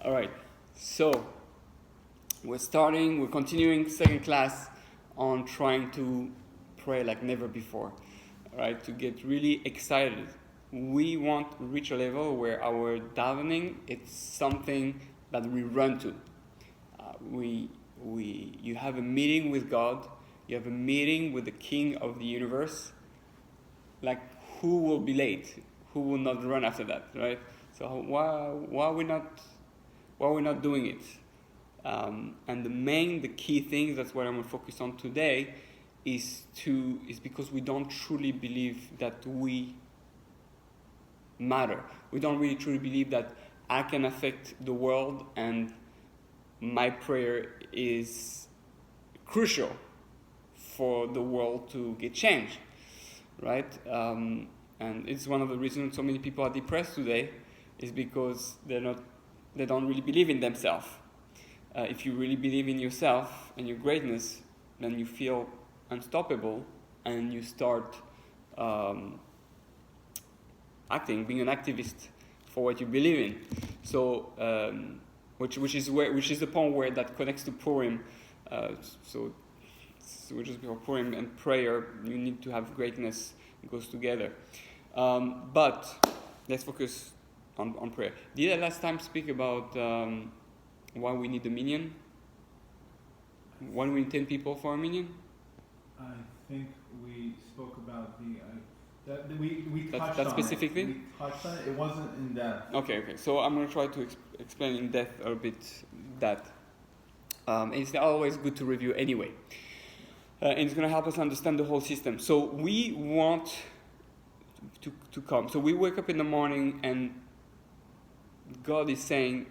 All right, so we're continuing second class on trying to pray like never before, all right, to get really excited. We want to reach a level where our davening, it's something that we run to. You have a meeting with God, you have a meeting with the King of the universe, like who will be late? Who will not run after that, right? So why are we not doing it? And the key thing, that's what I'm going to focus on today, is because we don't truly believe that we matter. We don't really truly believe that I can affect the world and my prayer is crucial for the world to get changed, right? And it's one of the reasons so many people are depressed today, is because they don't really believe in themselves. If you really believe in yourself and your greatness, then you feel unstoppable and you start being an activist for what you believe in. So, which is the point where that connects to Purim. So which is before Purim and prayer. You need to have greatness. It goes together. But let's focus on prayer. Did I last time speak about why we need a minyan? Why we need 10 people for a minyan? I think we spoke about we touched that on specifically? it. We touched on it. It wasn't in depth. Okay. So I'm going to try to explain in depth a bit that. It's always good to review anyway. And it's going to help us understand the whole system. So we want to come. So we wake up in the morning and God is saying,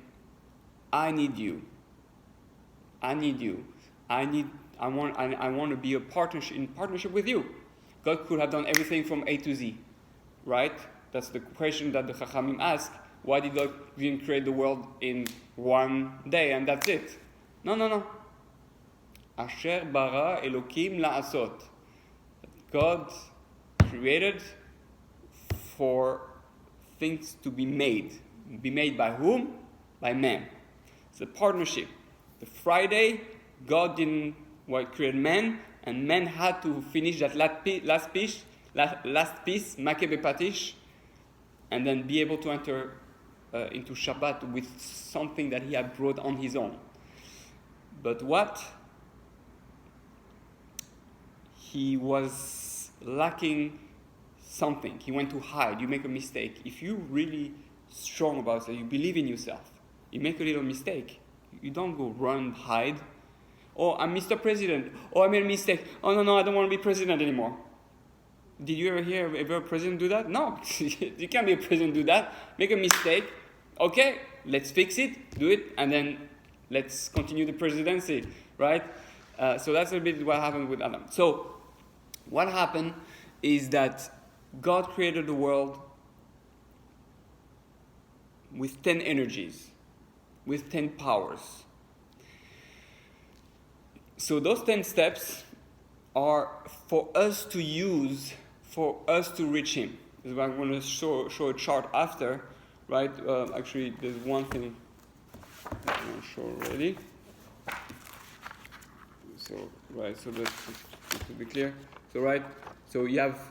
I need you. I want to be in partnership with you. God could have done everything from A to Z, right? That's the question that the Chachamim ask. Why did God didn't create the world in one day and that's it? No. Asher bara Elokim la'asot. God created for things to be made. Be made by whom? By man. It's a partnership. The Friday, God didn't create man, and man had to finish that last piece, make bepatish, and then be able to enter into Shabbat with something that he had brought on his own. But what? He was lacking something. He went to hide. You make a mistake. If you're really strong about it, you believe in yourself, you make a little mistake, you don't go run, hide. Oh, I'm Mr. President. Oh, I made a mistake. Oh, no, I don't want to be president anymore. Did you ever hear a president do that? No, you can't be a president do that. Make a mistake. Okay, let's fix it, do it, and then let's continue the presidency, right? So that's a bit what happened with Adam. So what happened is that God created the world with 10 energies, with 10 powers. So those 10 steps are for us to use, for us to reach Him. This is what I'm going to show a chart after, right? Actually, there's one thing I want to show already. So to be clear. So you have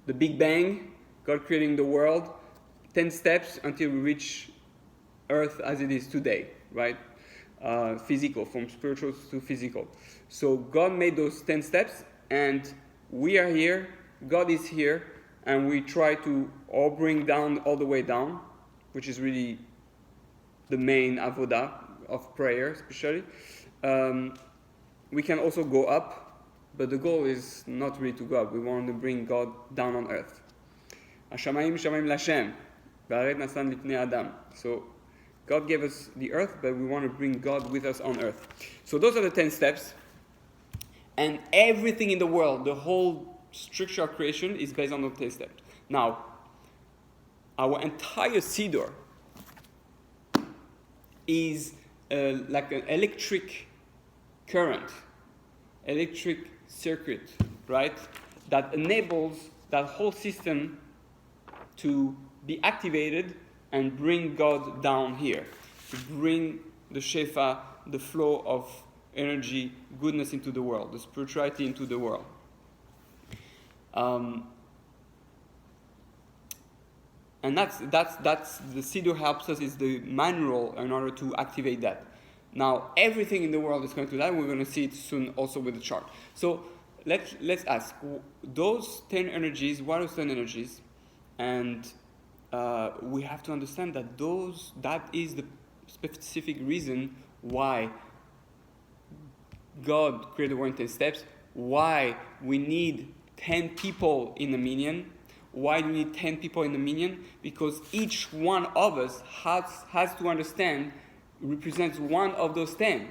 the Big Bang, God creating the world, 10 steps until we reach Earth as it is today, right? Physical, from spiritual to physical. So God made those 10 steps, and we are here, God is here, and we try to all bring down all the way down, which is really the main avodah of prayer, especially. We can also go up, but the goal is not really to go up. We want to bring God down on earth. Hashamayim shamayim lashem, v'aret nasan lipnei adam. So God gave us the earth, but we want to bring God with us on earth. So those are the 10 steps. And everything in the world, the whole structure of creation is based on those 10 steps. Now, our entire Siddur is like an electric current, electric circuit, right? That enables that whole system to be activated and bring God down here. to bring the shefa, the flow of energy, goodness into the world, the spirituality into the world. And that's the Siddur helps us, is the manual in order to activate that. Now everything in the world is connected to that. We're going to see it soon also with the chart. So let's ask, those 10 energies, what are those 10 energies? And we have to understand that that is the specific reason why God created the world in 10 steps, why we need 10 people in a minyan. Why do we need 10 people in the minyan? Because each one of us has to understand, represents one of those 10.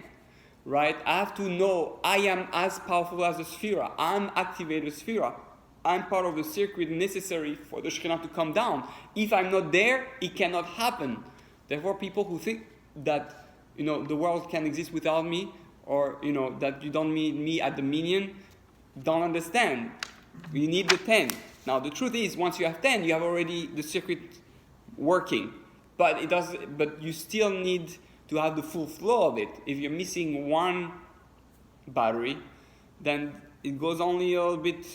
Right? I have to know I am as powerful as the Sefirah. I'm activated Sefirah. I'm part of the circuit necessary for the Shekhinah to come down. If I'm not there, it cannot happen. Therefore, people who think that the world can exist without me, or that you don't need me at the minyan, don't understand. You need the 10. Now the truth is, once you have 10, you have already the circuit working. But you still need to have the full flow of it. If you're missing one battery, then it goes only a little bit,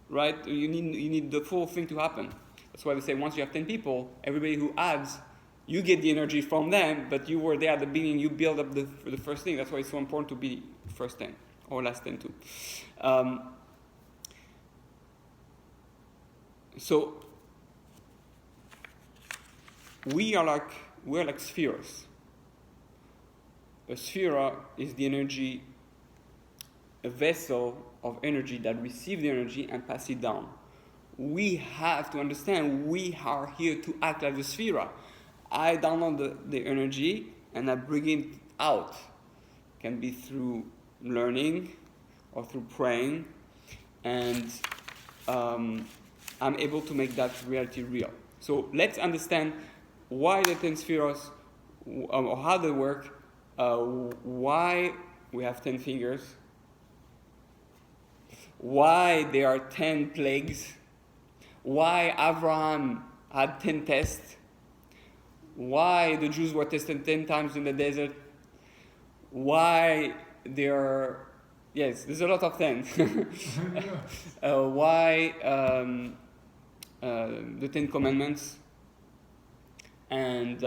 right? You need the full thing to happen. That's why they say once you have 10 people, everybody who adds, you get the energy from them, but you were there at the beginning, you build up the first thing. That's why it's so important to be first 10, or last 10 too. So we're like spheres. A sphera is the energy, a vessel of energy that receives the energy and pass it down. We have to understand we are here to act like the sphera. I download the energy and I bring it out. It can be through learning or through praying, and I'm able to make that reality real. So let's understand why the 10 spheres, or how they work, why we have 10 fingers, why there are 10 plagues, why Abraham had 10 tests, why the Jews were tested 10 times in the desert, why there's a lot of 10. Why the 10 Commandments, and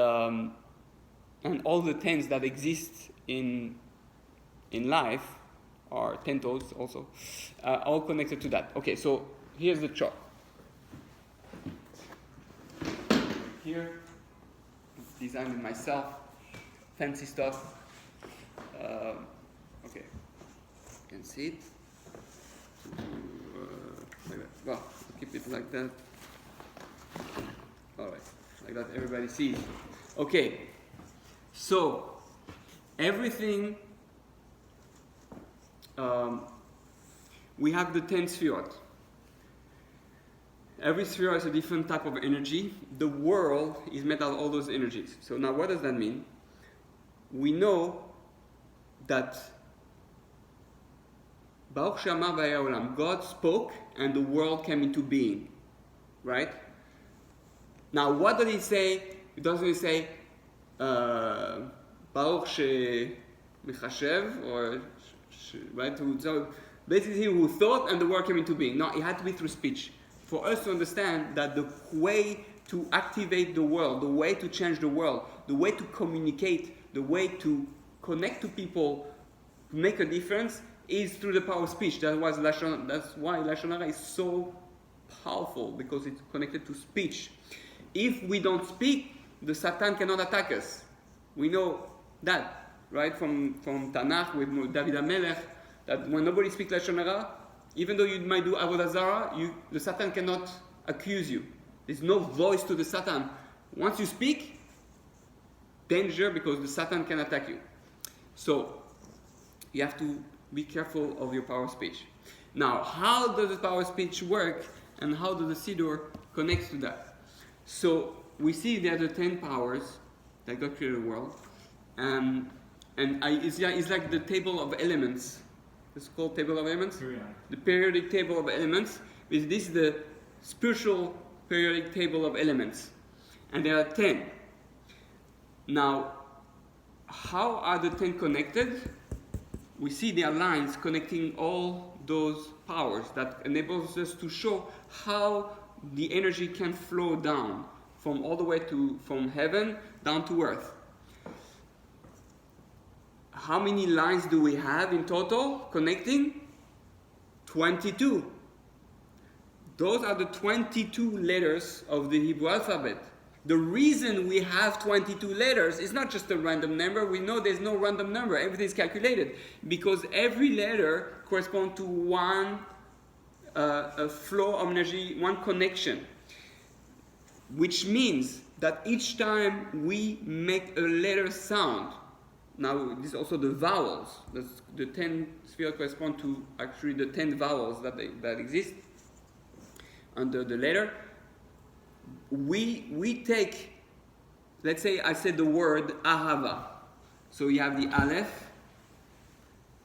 all the 10s that exist in life, or 10 toes also, all connected to that. Okay, so here's the chart. Here, it's designed it myself, fancy stuff. Okay, you can see it. Like that. Well, keep it like that. All right, like that everybody sees. Okay, so everything, we have the 10 Sefirot. Every sphere has a different type of energy. The world is made out of all those energies. So now what does that mean? We know that Baruch She'amar v'haya olam, God spoke and the world came into being. Right? Now what does he say? It doesn't say Baruch She'mechashev, or right? So basically who thought and the world came into being. No, it had to be through speech. For us to understand that the way to activate the world, the way to change the world, the way to communicate, the way to connect to people, to make a difference, is through the power of speech. That's why Lashon Hara is so powerful, because it's connected to speech. If we don't speak, the Satan cannot attack us. We know that, right, from Tanakh with David HaMelech, that when nobody speaks Lashon Hara, even though you might do Avodah Zarah, the Satan cannot accuse you. There's no voice to the Satan. Once you speak, danger, because the Satan can attack you. So you have to be careful of your power of speech. Now, how does the power of speech work, and how does the Siddur connect to that? So we see there are the 10 powers that God created the world, it's like the table of elements. It's called table of elements. The periodic table of elements. This is the spiritual periodic table of elements, and there are 10. Now, how are the 10 connected? We see there are lines connecting all those powers that enables us to show how the energy can flow down from all the way from heaven down to earth. How many lines do we have in total connecting? 22. Those are the 22 letters of the Hebrew alphabet. The reason we have 22 letters is not just a random number. We know there's no random number. Everything is calculated because every letter corresponds to one flow of energy, one connection. Which means that each time we make a letter sound, now this is also the vowels. The 10 Sefirot correspond to actually the 10 vowels that exist under the letter. We take, let's say I said the word ahava. So you have the aleph,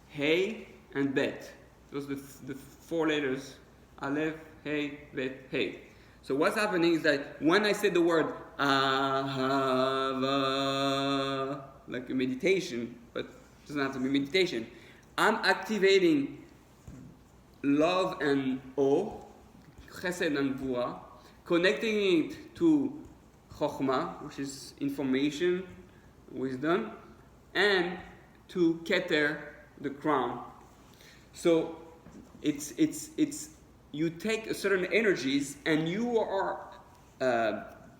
hey, and bet. Those are the 4 letters, aleph, hey, bet, hey. So what's happening is that when I say the word ahava, like a meditation, but it doesn't have to be meditation, I'm activating love and awe, chesed and gvura, connecting it to chokhmah, which is information, wisdom, and to keter, the crown. So it's you take certain energies and you are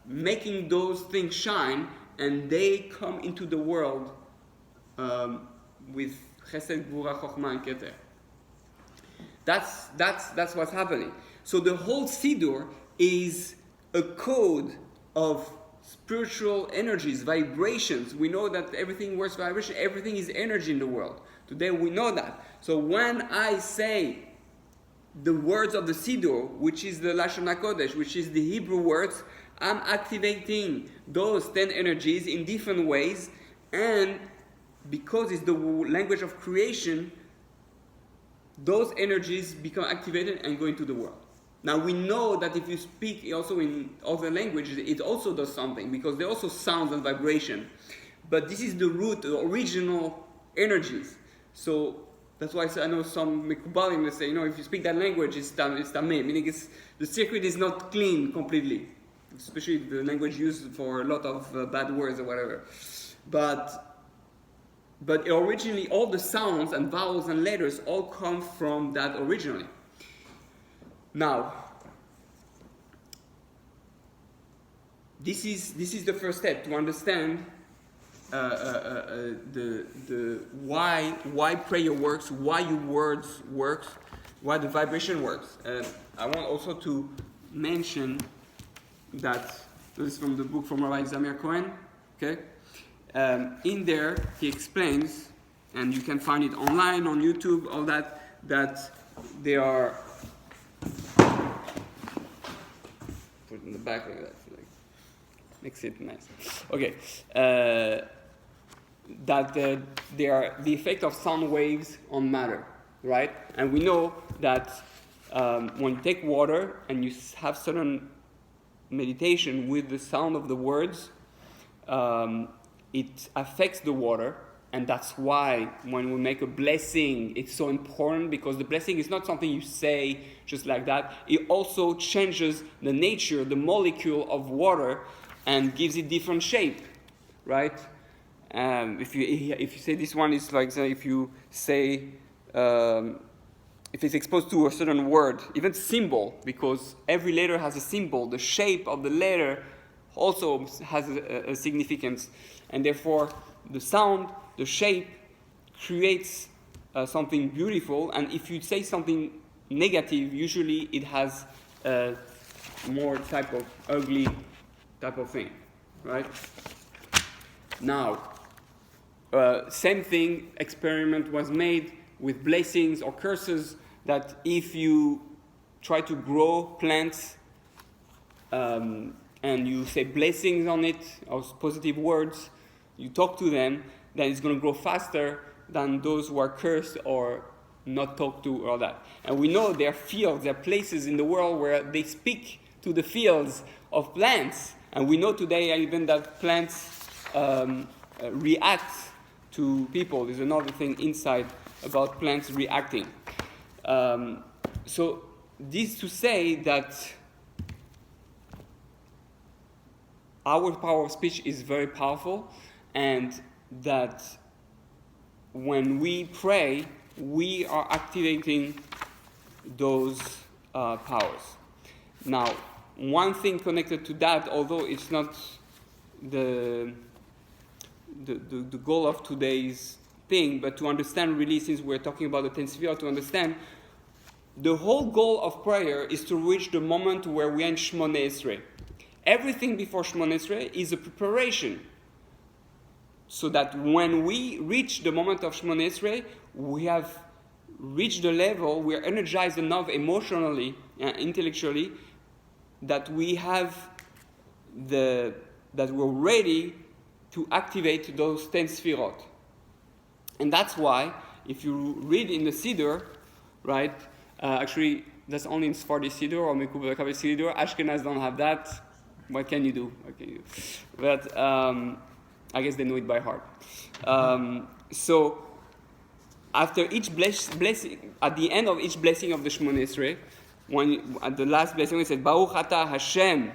making those things shine, and they come into the world with chesed, gvura, chokhmah, and keter. That's what's happening. So the whole Siddur is a code of spiritual energies, vibrations. We know that everything works vibration, everything is energy in the world. Today we know that. So when I say the words of the Siddur, which is the Lashon HaKodesh, which is the Hebrew words, I'm activating those 10 energies in different ways, and because it's the language of creation, those energies become activated and go into the world. Now we know that if you speak also in other languages, it also does something, because there are also sounds and vibration. But this is the root, the original energies. So that's why I know some Mekubalim, they say, if you speak that language, it's tameh, meaning the circuit is not clean completely, especially the language used for a lot of bad words or whatever. But originally, all the sounds and vowels and letters all come from that originally. Now, this is the first step to understand the why prayer works, why your words works, why the vibration works. I want also to mention that this is from the book from Rabbi Zamir Cohen. Okay, in there he explains, and you can find it online on YouTube, all that they are. Put it in the back like that, makes it nice. Okay, that they are the effect of sound waves on matter, right? And we know that when you take water and you have certain meditation with the sound of the words, it affects the water. And that's why when we make a blessing, it's so important, because the blessing is not something you say just like that. It also changes the nature, the molecule of water, and gives it different shape, right? If you say this one is like, if you say, if it's exposed to a certain word, even symbol, because every letter has a symbol, the shape of the letter also has a significance, and therefore the sound, the shape creates something beautiful, and if you say something negative, usually it has more type of ugly type of thing, right? Now, same thing, experiment was made with blessings or curses, that if you try to grow plants and you say blessings on it, or positive words, you talk to them, then it's going to grow faster than those who are cursed or not talked to, or that. And we know there are fields, there are places in the world where they speak to the fields of plants. And we know today even that plants react to people. There's another thing inside about plants reacting. So this to say that our power of speech is very powerful, and that when we pray, we are activating those powers. Now, one thing connected to that, although it's not the goal of today's thing, but to understand really, since we're talking about the 10 Sefirot, to understand the whole goal of prayer is to reach the moment where we are in Shmoneh Esrei. Everything before Shmoneh Esrei is a preparation, so that when we reach the moment of Shmoneh Esrei, we have reached the level, we are energized enough emotionally and intellectually that we have that we're ready to activate those 10 Sefirot. And that's why, if you read in the Siddur, right, actually, that's only in Sephardi Siddur or Mekubal Siddur. Ashkenaz don't have that. What can you do? But I guess they know it by heart. So after each blessing, at the end of each blessing of the Shmoneh Esrei, at the last blessing, we said Baruch Atah Hashem,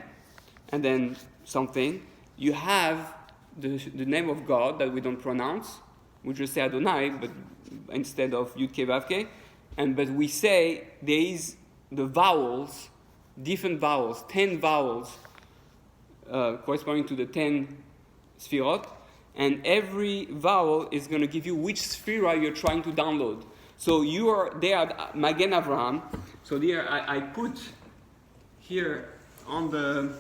and then something. You have the name of God that we don't pronounce. We just say Adonai, but instead of Yud Kei Vav Kei. But we say there is the vowels, different vowels, 10 vowels, corresponding to the 10 Sefirot, and every vowel is going to give you which Sefirah you're trying to download. So you are there at Magen Avraham. So there I put here on the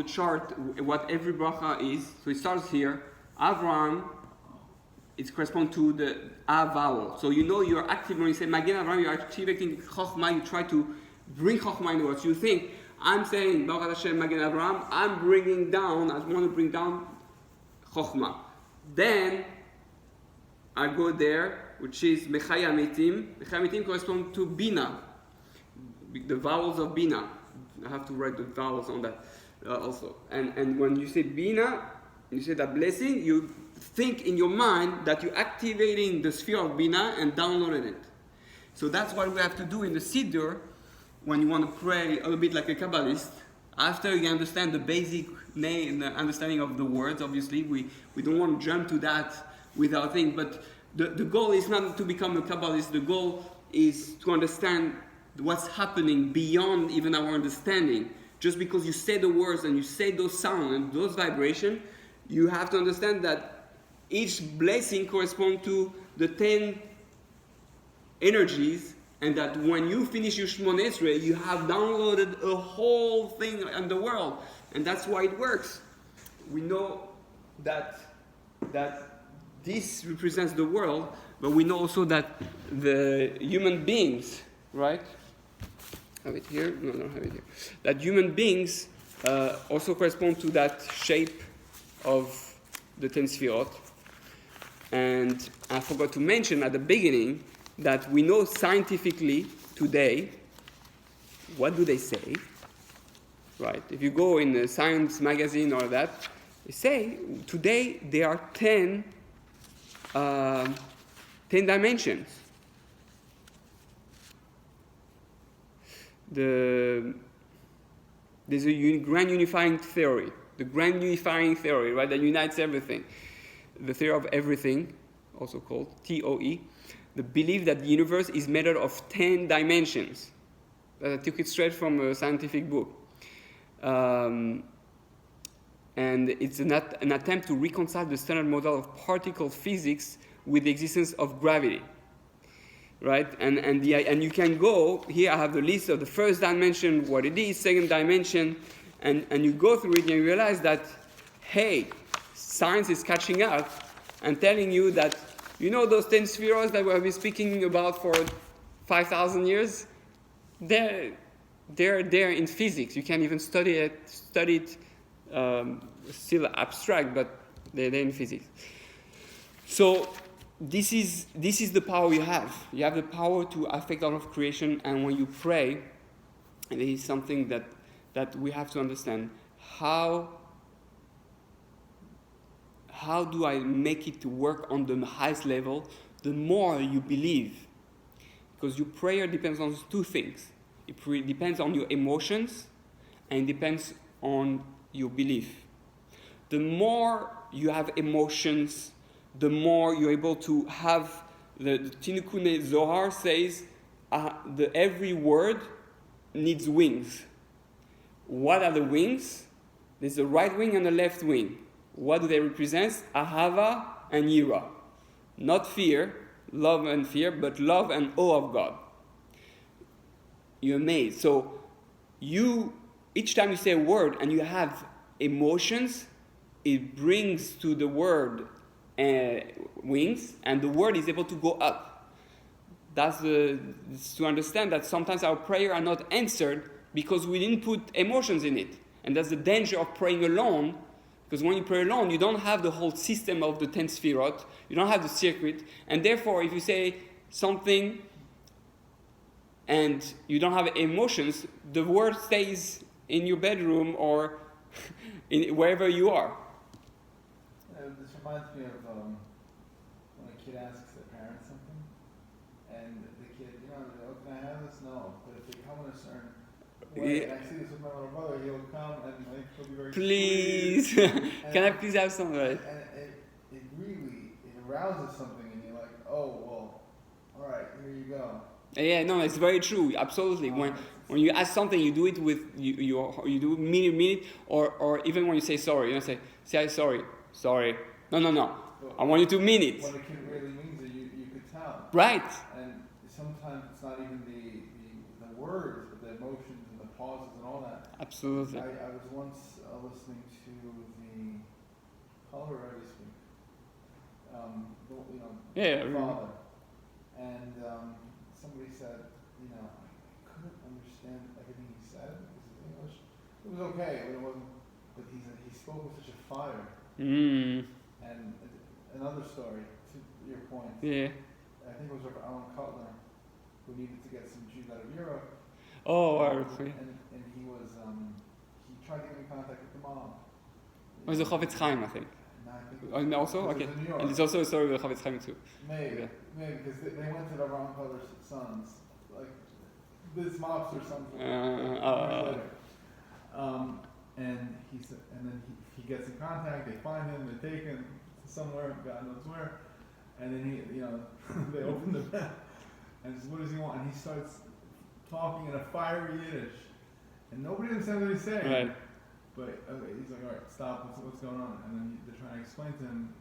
chart what every bracha is. So it starts here. Avraham, it corresponds to the A vowel. So you know you're active when you say Magen Avraham, you're activating Chokhmah, you try to bring Chokhmah in the world. So you think, I'm saying Baruch Hashem Magen Avraham, I want to bring down Chokhmah. Then I go there, which is Mechaya Mitim. Mechaya Mitim corresponds to Bina, the vowels of Bina. I have to write the vowels on that also. And when you say Bina, you say that blessing, you think in your mind that you're activating the sphere of Bina and downloading it. So that's what we have to do in the Siddur when you want to pray a little bit like a Kabbalist. After you understand the basic understanding of the words, obviously, we don't want to jump to that without thinking. But the goal is not to become a Kabbalist. The goal is to understand what's happening beyond even our understanding. Just because you say the words and you say those sounds and those vibrations, you have to understand that each blessing corresponds to the 10 energies, and that when you finish your Shmoneh Esrei, you have downloaded a whole thing in the world. And that's why it works. We know that this represents the world, but we know also that the human beings, right? Have it here? No, I don't have it here. That human beings also correspond to that shape of the 10 Sefirot. And I forgot to mention at the beginning that we know scientifically today, what do they say? Right? If you go in a science magazine or that, they say today there are 10 dimensions. There's a grand unifying theory, right, that unites everything. The theory of everything, also called TOE, the belief that the universe is made out of 10 dimensions. I took it straight from a scientific book. And it's an attempt to reconcile the standard model of particle physics with the existence of gravity. Right? And you can go, here I have the list of the first dimension, what it is, second dimension, and you go through it and you realize that, hey, science is catching up and telling you that, you know those 10 spheres that we have been speaking about for 5,000 years? They're there in physics. You can't even study it, still abstract, but they're there in physics. So this is the power you have. You have the power to affect all of creation, and when you pray, and this is something that we have to understand, how how do I make it to work on the highest level, the more you believe. Because your prayer depends on two things. It depends on your emotions and it depends on your belief. The more you have emotions, the more you're able to have the Tinukune Zohar says every word needs wings. What are the wings? There's a right wing and a left wing. What do they represent? Ahava and Yira. Not fear, love and fear, but love and awe of God. You're amazed. So each time you say a word and you have emotions, it brings to the word wings, and the word is able to go up. That's to understand that sometimes our prayers are not answered because we didn't put emotions in it. And that's the danger of praying alone, because when you pray alone, you don't have the whole system of the 10 Sefirot, you don't have the secret, and therefore if you say something and you don't have emotions, the word stays in your bedroom or wherever you are. This reminds me of when a kid asks their parents something, and the kid, oh, can I have this? No. But if they come in a certain way, and I see this with my little brother, he'll come and he'll be very please, can I please have some? Right? And it really arouses something, and you're like, oh, well, all right, here you go. Yeah, no, it's very true. Absolutely. When you ask something, you do it with you do minute, or even when you say sorry, say sorry. No. I want you to mean it. When a kid really means it, you could tell. Right. And sometimes it's not even the words, but the emotions and the pauses and all that. Absolutely. I was once listening to the Color this week. Father. And somebody said, I couldn't understand everything he said because his English. It was okay, but it wasn't. But he spoke with such a fire. And another story to your point. Yeah. I think it was Rabbi Alan Cutler who needed to get some Jews out of Europe. Oh, and he was he tried to get in contact with the mom. It was the Chavetz Chaim, I think. And also, okay. And it's also a story with the Chavetz Chaim too. Maybe because they went to Rabbi Alan Cutler's sons, like this mobster or something. And he said, and then he gets in contact. They find him. They take him somewhere, God knows where. And then they open the bed and says, "What does he want?" And he starts talking in a fiery Yiddish, and nobody understands what he's saying. Right. But he's like, "All right, stop. What's going on?" And then they're trying to explain to him.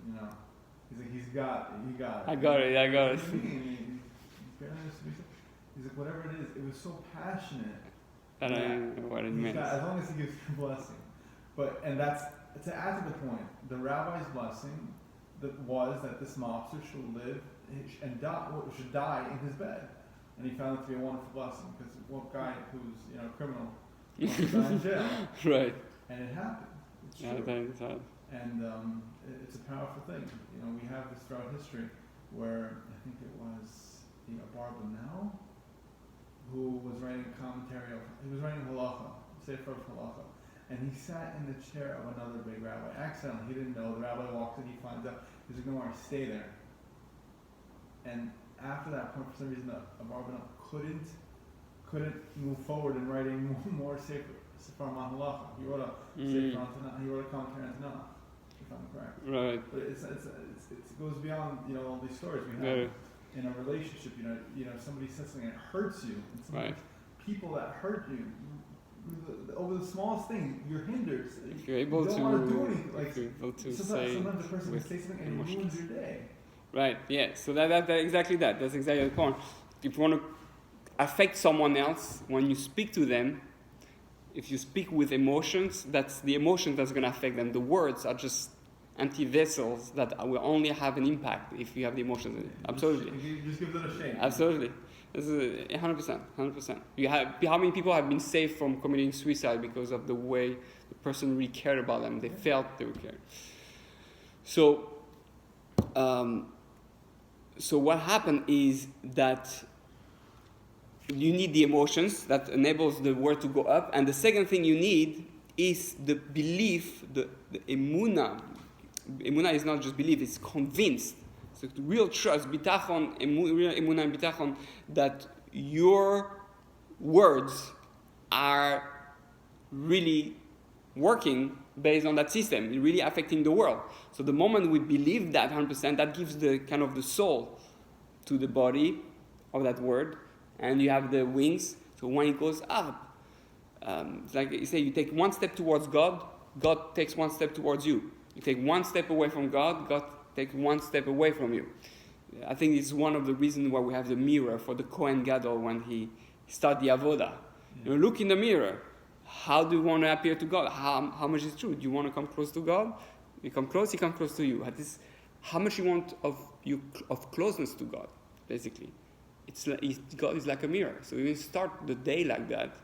He's like, "He got it." I got it. He's like, "Whatever it is, it was so passionate." I don't know what it means. As long as he gives your blessing. And that's, to add to the point, the rabbi's blessing was that this mobster should live and should die in his bed. And he found it to be a wonderful blessing, because one guy who's a criminal wants to die in jail. Right. And it happened. It's true. And it's a powerful thing. We have this throughout history where I think it was Barba now, who was writing commentary he was writing halacha, Sefirot halacha, and he sat in the chair of another big rabbi. Accidentally, he didn't know. The rabbi walks in, he finds out. He's like, "No worries, stay there." And after that point, for some reason, Barba couldn't move forward in writing more Sefer on halacha. He wrote a Sefer on Tanakh. He wrote a commentary on Tanakh, if I'm correct. Right. But it goes beyond all these stories we have. In a relationship, somebody says something that hurts you, and sometimes people that hurt you, over the smallest thing, you're hindered. If you're able you don't want to do anything. sometimes Sometimes the person can say something and it ruins your day. Right. Yeah. So that exactly that. That's exactly the point. If you want to affect someone else, when you speak to them, if you speak with emotions, that's the emotion that's going to affect them. The words are just empty vessels that will only have an impact if you have the emotions in it. Absolutely. Just give it a shake. Absolutely. This is 100%. How many people have been saved from committing suicide because of the way the person really cared about them? They felt they were cared. So what happened is that you need the emotions that enables the word to go up, and the second thing you need is the belief, the emunah. emunah is not just belief; it's convinced. So real trust, bitachon, real emunah and bitachon, that your words are really working based on that system, really affecting the world. So the moment we believe that 100%, that gives the kind of the soul to the body of that word, and you have the wings. So when it goes up, it's like you say, you take one step towards God, God takes one step towards you. You take one step away from God, God takes one step away from you. I think it's one of the reasons why we have the mirror for the Kohen Gadol when he starts the avodah. You look in the mirror. How do you want to appear to God? How much is true? Do you want to come close to God? You come close, He comes close to you. How much you want of closeness to God, basically. God is like a mirror. So you start the day like that.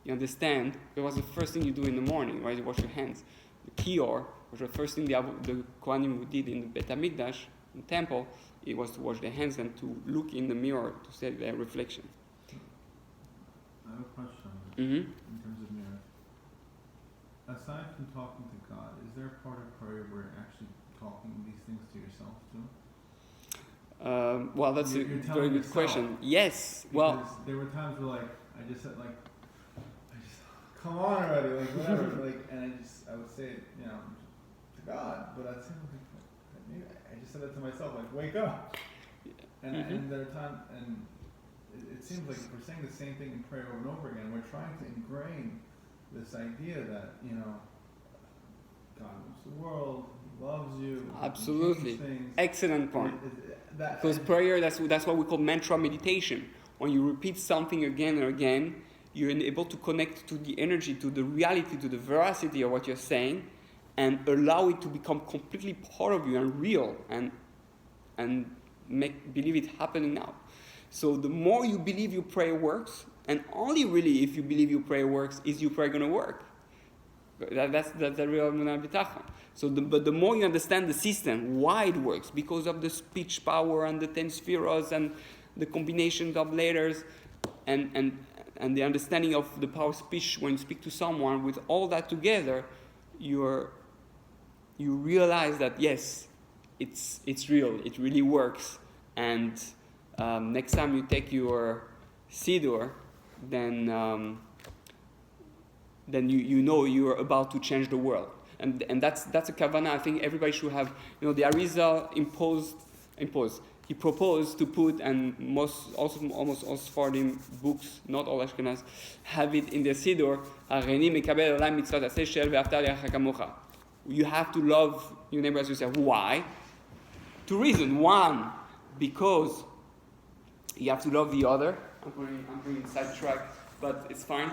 You understand. It was the first thing you do in the morning, right? You wash your hands. The kior was the first thing the Kohanim did in the Bet HaMikdash, in the temple. It was to wash their hands and to look in the mirror to see their reflection. I have a question in terms of mirror. Aside from talking to God, is there a part of prayer where you're actually talking these things to yourself too? Well, that's a very good question. Yes. Well, there were times where I just said come on already, whatever, and I would say it, to God, but I'd say I just said it to myself, wake up. And there are times, and it seems like if we're saying the same thing in prayer over and over again, we're trying to ingrain this idea that, God loves the world, He loves you. Absolutely. Excellent point. Because prayer, that's what we call mantra meditation. When you repeat something again and again, you're able to connect to the energy, to the reality, to the veracity of what you're saying, and allow it to become completely part of you and real, and believe it happening now. So the more you believe your prayer works, and only really if you believe your prayer works, is your prayer going to work. That's the real emunah bitachon. So but the more you understand the system, why it works, because of the speech power and the 10 Sefirot and the combination of letters, and the understanding of the power of speech when you speak to someone, with all that together, you realize that yes, it's real, it really works. And next time you take your siddur, then you know you're about to change the world. And that's a kavanah. I think everybody should have. The Arizal imposed. He proposed to put, and almost all Sephardim books, not all Ashkenaz, have it in their siddur. You have to love your neighbor as yourself. Why? Two reasons. One, because you have to love the other. I'm going sidetrack, but it's fine.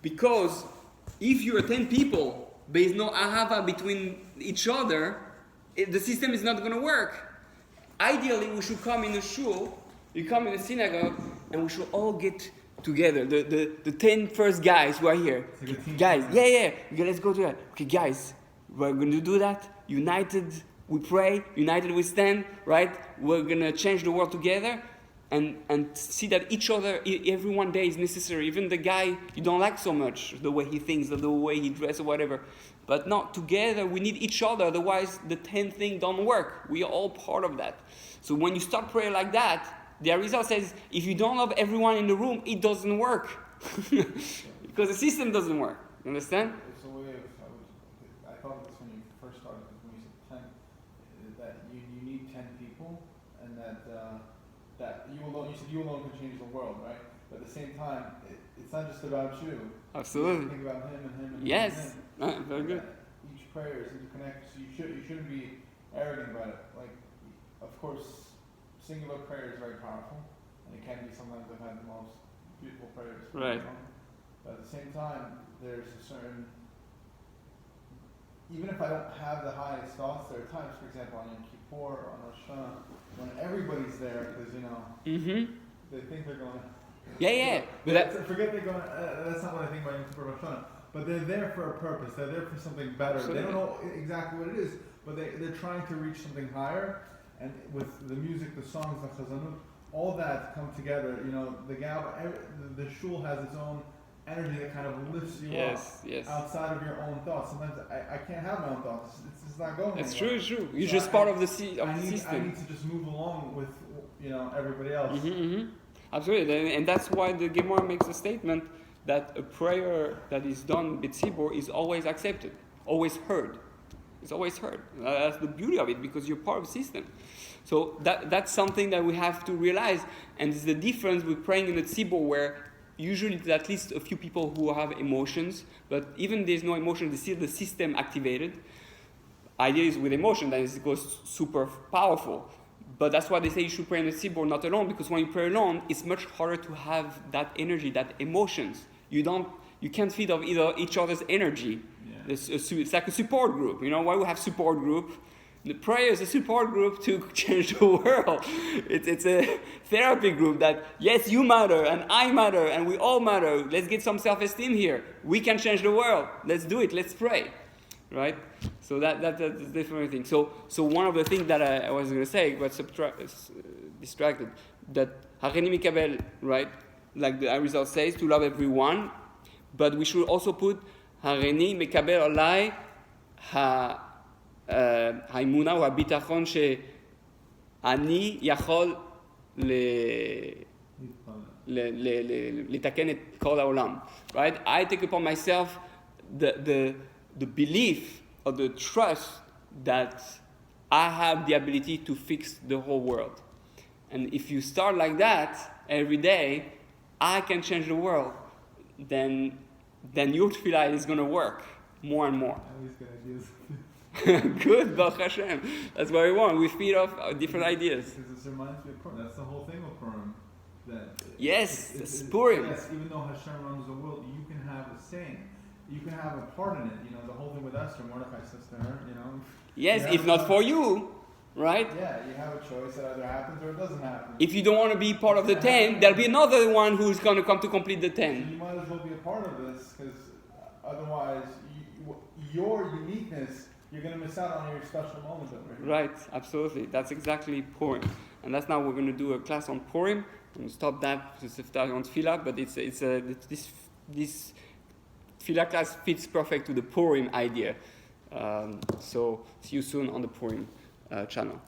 Because if you're 10 people, there is no ahava between each other, the system is not going to work. Ideally, we should come in a shul, you come in a synagogue, and we should all get together. The 10 first guys who are here. Guys, yeah, let's go together. Okay, guys, we're going to do that. United, we pray. United, we stand, right? We're going to change the world together. And see that each other, every one day is necessary. Even the guy you don't like so much, the way he thinks, the way he dresses, or whatever. But not together, we need each other. Otherwise, the 10 thing don't work. We are all part of that. So when you start prayer like that, the Arizal says, if you don't love everyone in the room, it doesn't work. Because the system doesn't work. You understand? It's a way of, I thought this when you first started, when you said 10, that you need 10 people, and that you alone can change the world, right? But at the same time, it's not just about you. Absolutely. You think about him and him and yes. him and him. Very good. Each prayer is interconnected, so you shouldn't be arrogant about it. Of course, singular prayer is very powerful, and it can be sometimes. I've had the most beautiful prayers. Right. But at the same time, there's a certain. Even if I don't have the highest thoughts, there are times, for example, on Yom Kippur or on Rosh Hashanah, when everybody's there, because they think they're going. Yeah. But forget they're going. That's not what I think about Yom Kippur or Rosh Hashanah. But they're there for a purpose. They're there for something better. Absolutely. They don't know exactly what it is, but they're trying to reach something higher. And with the music, the songs, the chazanut, all that come together. The shul has its own energy that kind of lifts you Yes, yes. outside of your own thoughts. Sometimes I can't have my own thoughts. It's just not going It's anywhere. true, it's true. You're So just part of the system. I need to just move along with, you know, everybody else. Absolutely, and that's why the Gemara makes a statement that a prayer that is done b'tzibur is always accepted, always heard. It's always heard. That's the beauty of it, because you're part of the system. So that's something that we have to realize, and it's the difference with praying in the tzibur, where usually there's at least a few people who have emotions, but even there's no emotion, there's still the system activated. Idea is with emotion, then it goes super powerful. But that's why they say you should pray in the tzibur, not alone, because when you pray alone, it's much harder to have that energy, that emotions. You can't feed off either each other's energy. Yeah. It's like a support group. You know why we have support group? The prayer is a support group to change the world. It's a therapy group that, yes, you matter, and I matter, and we all matter. Let's get some self-esteem here. We can change the world. Let's do it. Let's pray. Right? So that's different thing. So one of the things that I was going to say, but distracted, that Harini Mikabel, right? Like the result says, to love everyone, but we should also put Harini Mikabel Olai האמונה או הביטחון שאני יכול לתקן את כל העולם. Right? I take upon myself the belief or the trust that I have the ability to fix the whole world. And if you start like that every day, I can change the world, then your tefillah is going to work more and more. I always get ideas. Good, Baruch Hashem. That's what we want. We feed off different ideas. Because it reminds me of Purim. That's the whole thing of Purim. It's Purim. Yes, even though Hashem runs the world, you can have a saying. You can have a part in it. You know, the whole thing with Esther, Mordecai says to her, you know. Yes, if not for you, right? Yeah, you have a choice that either happens or it doesn't happen. If you don't want to be part of the 10, there'll be another one who's going to come to complete the 10. So you might as well be a part of this, because otherwise, your uniqueness, you're going to miss out on your special moment over here. Right, absolutely. That's exactly Purim. And that's now we're going to do a class on Purim. I'm going to stop that to start on Tefillah, but this Tefillah class fits perfect to the Purim idea. So see you soon on the Purim channel.